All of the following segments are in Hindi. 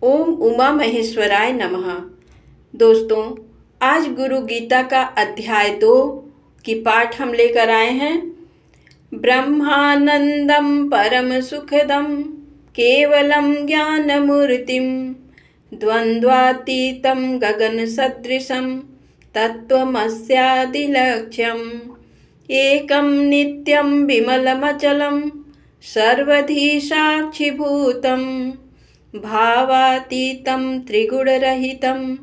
ओम उमा महेश्वराय नमः। दोस्तों, आज गुरु गीता का अध्याय 2 की पाठ हम लेकर आए हैं। ब्रह्मानंदम परम सुखदम केवलम ज्ञानमूर्तिम द्वंद्वातीतम गगन सदृशम तत्वमस्यादिलक्ष्यम एकम नित्यम विमलमचलम सर्वधी साक्षिभूतम भावातीतं त्रिगुणरहितं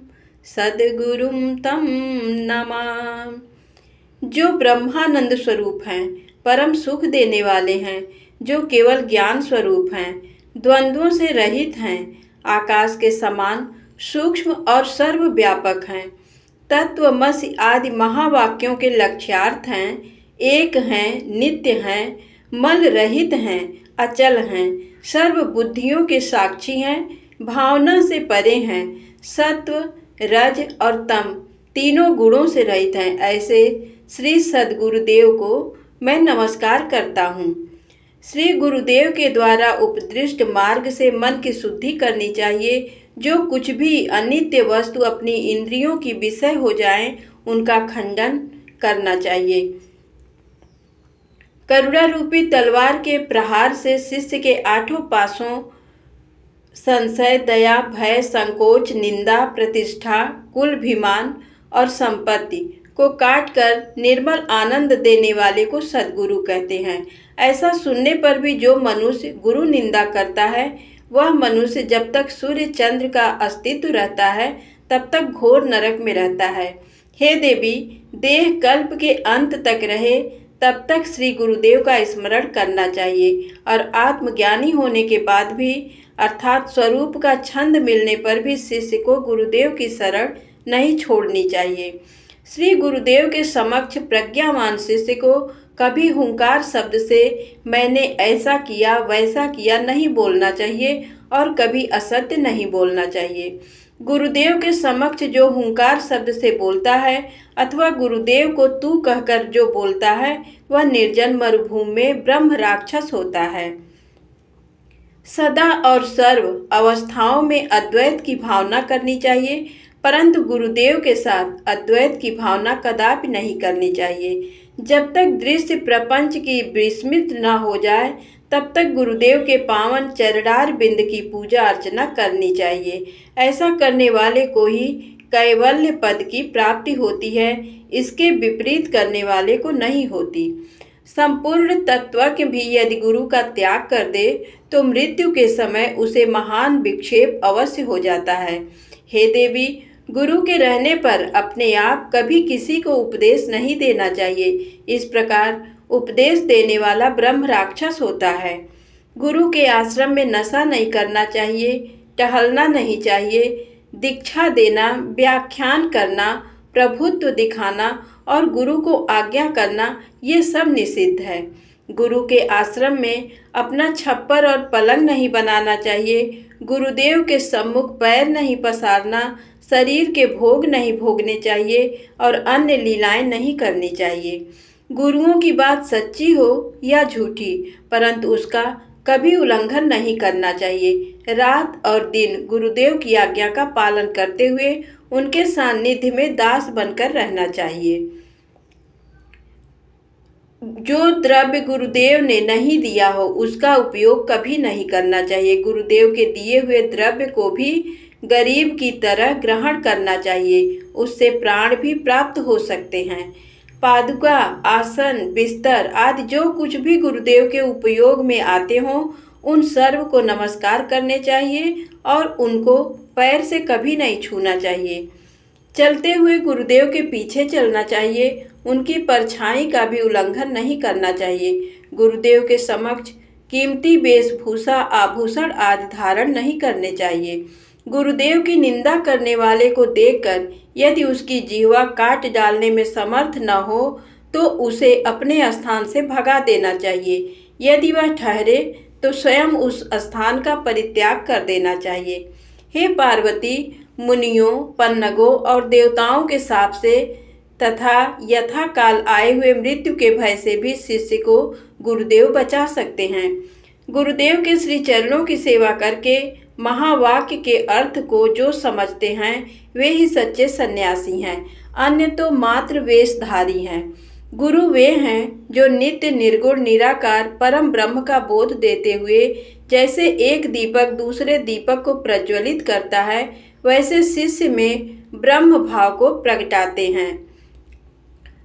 सद्गुरुं तं नमामि। जो ब्रह्मानंद स्वरूप हैं, परम सुख देने वाले हैं, जो केवल ज्ञान स्वरूप हैं, द्वंद्वों से रहित हैं, आकाश के समान सूक्ष्म और सर्वव्यापक हैं, तत्वमसि आदि महावाक्यों के लक्ष्यार्थ हैं, एक हैं, नित्य हैं, मल रहित हैं, अचल हैं, सर्व बुद्धियों के साक्षी हैं, भावना से परे हैं, सत्व, रज और तम तीनों गुणों से रहित हैं। ऐसे श्री सद्गुरुदेव को मैं नमस्कार करता हूँ। श्री गुरुदेव के द्वारा उपदिष्ट मार्ग से मन की शुद्धि करनी चाहिए। जो कुछ भी अनित्य वस्तु अपनी इंद्रियों की विषय हो जाएं, उनका खंडन करना चाहिए। करुणा रूपी तलवार के प्रहार से शिष्य के 8 पासों संशय, दया, भय, संकोच, निंदा, प्रतिष्ठा, कुलाभिमान और संपत्ति को काटकर निर्मल आनंद देने वाले को सद्गुरु कहते हैं। ऐसा सुनने पर भी जो मनुष्य गुरु निंदा करता है, वह मनुष्य जब तक सूर्य चंद्र का अस्तित्व रहता है तब तक घोर नरक में रहता है। हे देवी, देह कल्प के अंत तक रहे तब तक श्री गुरुदेव का स्मरण करना चाहिए और आत्मज्ञानी होने के बाद भी अर्थात स्वरूप का छंद मिलने पर भी शिष्य को गुरुदेव की शरण नहीं छोड़नी चाहिए। श्री गुरुदेव के समक्ष प्रज्ञावान शिष्य को कभी हुंकार शब्द से मैंने ऐसा किया वैसा किया नहीं बोलना चाहिए और कभी असत्य नहीं बोलना चाहिए। गुरुदेव के समक्ष जो हुंकार शब्द से बोलता है अथवा गुरुदेव को तू कहकर जो बोलता है, वह निर्जन मरुभूमि में ब्रह्म राक्षस होता है। सदा और सर्व अवस्थाओं में अद्वैत की भावना करनी चाहिए, परंतु गुरुदेव के साथ अद्वैत की भावना कदापि नहीं करनी चाहिए। जब तक दृश्य प्रपंच की विस्मृत न हो जाए तब तक गुरुदेव के पावन चरणार बिंद की पूजा अर्चना करनी चाहिए। ऐसा करने वाले को ही कैवल्य पद की प्राप्ति होती है, इसके विपरीत करने वाले को नहीं होती। संपूर्ण तत्वज्ञ भी यदि गुरु का त्याग कर दे तो मृत्यु के समय उसे महान विक्षेप अवश्य हो जाता है। हे देवी, गुरु के रहने पर अपने आप कभी किसी को उपदेश नहीं देना चाहिए। इस प्रकार उपदेश देने वाला ब्रह्म राक्षस होता है। गुरु के आश्रम में नशा नहीं करना चाहिए, टहलना नहीं चाहिए, दीक्षा देना, व्याख्यान करना, प्रभुत्व दिखाना और गुरु को आज्ञा करना, ये सब निषिद्ध है। गुरु के आश्रम में अपना छप्पर और पलंग नहीं बनाना चाहिए, गुरुदेव के सम्मुख पैर नहीं पसारना, शरीर के भोग नहीं भोगने चाहिए और अन्य लीलाएं नहीं करनी चाहिए। गुरुओं की बात सच्ची हो या झूठी, परंतु उसका कभी उल्लंघन नहीं करना चाहिए। रात और दिन गुरुदेव की आज्ञा का पालन करते हुए उनके सानिध्य में दास बनकर रहना चाहिए। जो द्रव्य गुरुदेव ने नहीं दिया हो उसका उपयोग कभी नहीं करना चाहिए। गुरुदेव के दिए हुए द्रव्य को भी गरीब की तरह ग्रहण करना चाहिए, उससे प्राण भी प्राप्त हो सकते हैं। पादुका, आसन, बिस्तर आदि जो कुछ भी गुरुदेव के उपयोग में आते हों, उन सर्व को नमस्कार करने चाहिए और उनको पैर से कभी नहीं छूना चाहिए। चलते हुए गुरुदेव के पीछे चलना चाहिए, उनकी परछाई का भी उल्लंघन नहीं करना चाहिए। गुरुदेव के समक्ष कीमती वेशभूषा, आभूषण आदि धारण नहीं करने चाहिए। गुरुदेव की निंदा करने वाले को देखकर यदि उसकी जिह्वा काट डालने में समर्थ न हो तो उसे अपने स्थान से भगा देना चाहिए। यदि वह ठहरे तो स्वयं उस स्थान का परित्याग कर देना चाहिए। हे पार्वती, मुनियों, पन्नगों और देवताओं के शाप से तथा यथा काल आए हुए मृत्यु के भय से भी शिष्य को गुरुदेव बचा सकते हैं। गुरुदेव के श्री चरणों की सेवा करके महावाक्य के अर्थ को जो समझते हैं वे ही सच्चे सन्यासी हैं, अन्य तो मात्र वेशधारी हैं। गुरु वे हैं जो नित्य निर्गुण निराकार परम ब्रह्म का बोध देते हुए जैसे एक दीपक दूसरे दीपक को प्रज्वलित करता है, वैसे शिष्य में ब्रह्म भाव को प्रगटाते हैं।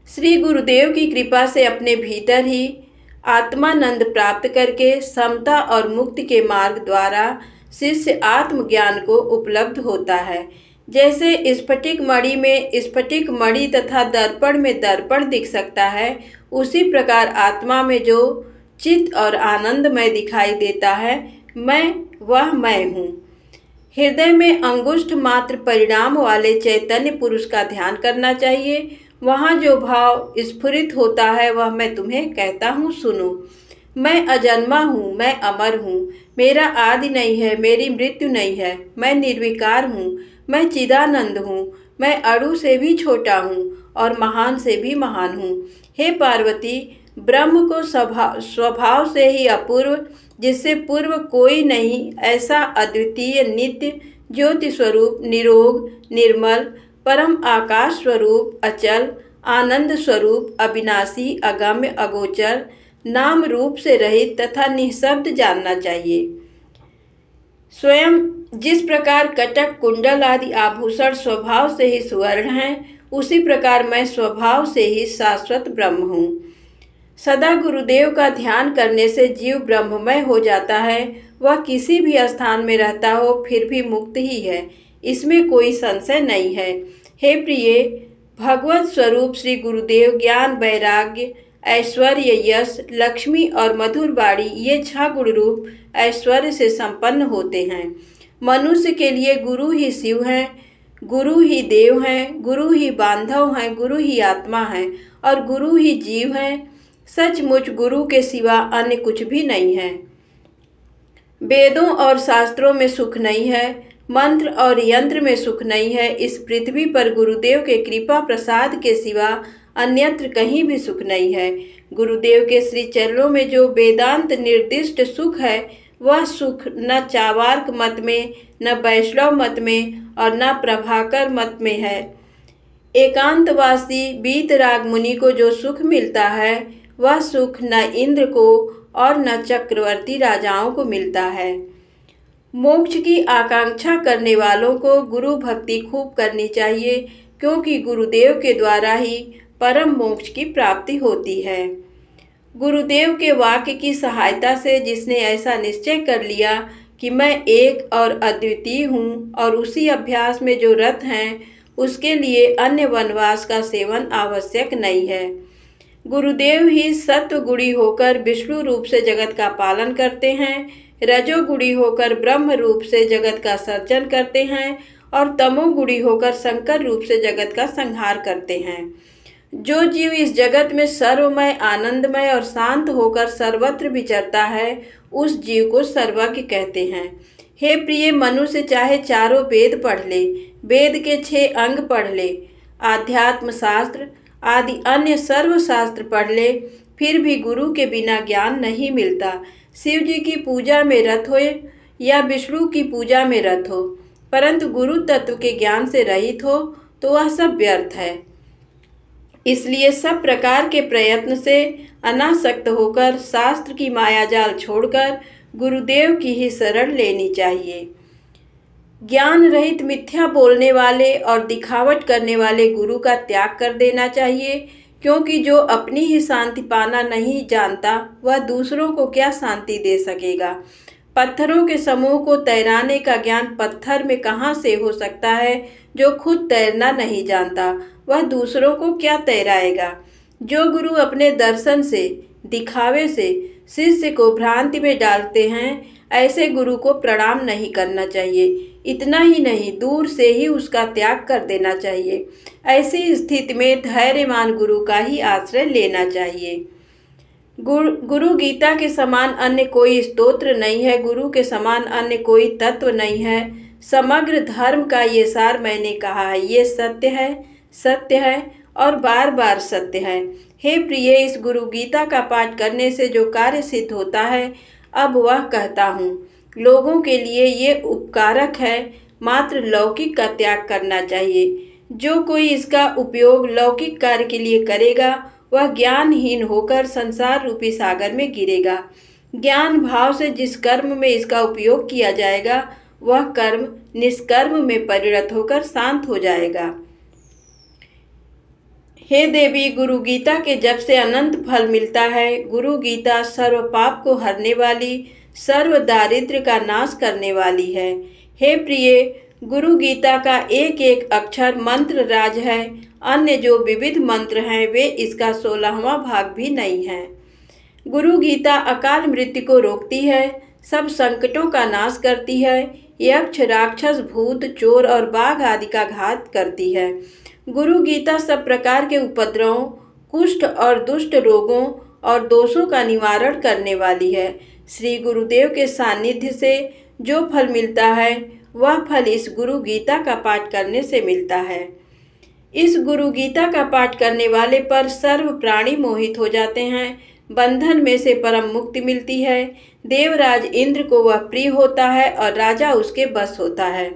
श्री गुरुदेव की कृपा से अपने भीतर ही आत्मानंद प्राप्त करके समता और मुक्ति के मार्ग द्वारा शिष्य आत्मज्ञान को उपलब्ध होता है। जैसे स्फटिक मणि में स्फटिक मणि तथा दर्पण में दर्पण दिख सकता है, उसी प्रकार आत्मा में जो चित्त और आनंदमय दिखाई देता है, वह मैं हूँ। हृदय में अंगुष्ठ मात्र परिणाम वाले चैतन्य पुरुष का ध्यान करना चाहिए। वहाँ जो भाव स्फुरित होता है वह मैं तुम्हें कहता हूँ, सुनो। मैं अजन्मा हूँ, मैं अमर हूँ, मेरा आदि नहीं है, मेरी मृत्यु नहीं है, मैं निर्विकार हूँ, मैं चिदानंद हूँ, मैं अणु से भी छोटा हूँ और महान से भी महान हूँ। हे पार्वती, ब्रह्म को स्वभाव से ही अपूर्व, जिससे पूर्व कोई नहीं, ऐसा अद्वितीय नित्य ज्योति स्वरूप निरोग निर्मल परम आकाश स्वरूप अचल आनंद स्वरूप अविनाशी अगम्य अगोचर नाम रूप से रहित तथा निःशब्द जानना चाहिए। स्वयं जिस प्रकार कटक कुंडल आदि आभूषण स्वभाव से ही सुवर्ण हैं, उसी प्रकार मैं स्वभाव से ही शाश्वत ब्रह्म हूँ। सदा गुरुदेव का ध्यान करने से जीव ब्रह्ममय हो जाता है। वह किसी भी स्थान में रहता हो फिर भी मुक्त ही है, इसमें कोई संशय नहीं है। हे प्रिय, भगवत स्वरूप श्री गुरुदेव ज्ञान वैराग्य ऐश्वर्य यश लक्ष्मी और मधुर वाणी ये 6 गुण रूप ऐश्वर्य से संपन्न होते हैं। मनुष्य के लिए गुरु ही शिव हैं, गुरु ही देव हैं, गुरु ही बांधव हैं, गुरु ही आत्मा हैं और गुरु ही जीव हैं। सचमुच गुरु के सिवा अन्य कुछ भी नहीं है। वेदों और शास्त्रों में सुख नहीं है, मंत्र और यंत्र में सुख नहीं है। इस पृथ्वी पर गुरुदेव के कृपा प्रसाद के सिवा अन्यत्र कहीं भी सुख नहीं है। गुरुदेव के श्री चरणों में जो वेदांत निर्दिष्ट सुख है, वह सुख न चावार्क मत में, न वैष्णव मत में और न प्रभाकर मत में है। एकांतवासी वीतराग मुनि को जो सुख मिलता है, वह सुख न इंद्र को और न चक्रवर्ती राजाओं को मिलता है। मोक्ष की आकांक्षा करने वालों को गुरु भक्ति खूब करनी चाहिए, क्योंकि गुरुदेव के द्वारा ही परम मोक्ष की प्राप्ति होती है। गुरुदेव के वाक्य की सहायता से जिसने ऐसा निश्चय कर लिया कि मैं एक और अद्वितीय हूँ और उसी अभ्यास में जो रत हैं, उसके लिए अन्य वनवास का सेवन आवश्यक नहीं है। गुरुदेव ही सत्वगुणी होकर विष्णु रूप से जगत का पालन करते हैं, रजोगुणी होकर ब्रह्म रूप से जगत का सर्जन करते हैं और तमोगुणी होकर शंकर रूप से जगत का संहार करते हैं। जो जीव इस जगत में सर्वमय आनंदमय और शांत होकर सर्वत्र विचरता है, उस जीव को सर्वज्ञ कहते हैं। हे प्रिय, मनुष्य चाहे चारों वेद पढ़ ले, वेद के 6 अंग पढ़ ले, आध्यात्म शास्त्र आदि अन्य सर्व शास्त्र पढ़ ले, फिर भी गुरु के बिना ज्ञान नहीं मिलता। शिव जी की पूजा में रत हो या विष्णु की पूजा में रत हो, परंतु गुरु तत्व के ज्ञान से रहित हो तो वह सब व्यर्थ है। इसलिए सब प्रकार के प्रयत्न से अनासक्त होकर शास्त्र की मायाजाल छोड़कर गुरुदेव की ही शरण लेनी चाहिए। ज्ञान रहित मिथ्या बोलने वाले और दिखावट करने वाले गुरु का त्याग कर देना चाहिए, क्योंकि जो अपनी ही शांति पाना नहीं जानता, वह दूसरों को क्या शांति दे सकेगा। पत्थरों के समूह को तैराने का ज्ञान पत्थर में कहाँ से हो सकता है। जो खुद तैरना नहीं जानता, वह दूसरों को क्या तैराएगा। जो गुरु अपने दर्शन से दिखावे से शिष्य को भ्रांति में डालते हैं, ऐसे गुरु को प्रणाम नहीं करना चाहिए। इतना ही नहीं, दूर से ही उसका त्याग कर देना चाहिए। ऐसी स्थिति में धैर्यमान गुरु का ही आश्रय लेना चाहिए। गुरु गीता के समान अन्य कोई स्तोत्र नहीं है, गुरु के समान अन्य कोई तत्व नहीं है। समग्र धर्म का ये सार मैंने कहा है, ये सत्य है और बार बार सत्य है। हे प्रिय, इस गुरु गीता का पाठ करने से जो कार्य सिद्ध होता है, अब वह कहता हूँ। लोगों के लिए ये उपकारक है, मात्र लौकिक का त्याग करना चाहिए। जो कोई इसका उपयोग लौकिक कार्य के लिए करेगा वह ज्ञानहीन होकर संसार रूपी सागर में गिरेगा। ज्ञान भाव से जिस कर्म में इसका उपयोग किया जाएगा वह कर्म निष्कर्म में परिणत होकर शांत हो जाएगा। हे देवी, गुरु गीता के जप से अनंत फल मिलता है। गुरु गीता सर्व पाप को हरने वाली, सर्व दारिद्र्य का नाश करने वाली है। हे प्रिय, गुरु गीता का एक एक अक्षर मंत्र राज है। अन्य जो विविध मंत्र हैं वे इसका 16वां भाग भी नहीं है। गुरु गीता अकाल मृत्यु को रोकती है, सब संकटों का नाश करती है, यक्ष राक्षस भूत चोर और बाघ आदि का घात करती है। गुरु गीता सब प्रकार के उपद्रवों, कुष्ठ और दुष्ट रोगों और दोषों का निवारण करने वाली है। श्री गुरुदेव के सानिध्य से जो फल मिलता है वह फल इस गुरु गीता का पाठ करने से मिलता है। इस गुरु गीता का पाठ करने वाले पर सर्व प्राणी मोहित हो जाते हैं। बंधन में से परम मुक्ति मिलती है। देवराज इंद्र को वह प्रिय होता है और राजा उसके बस होता है।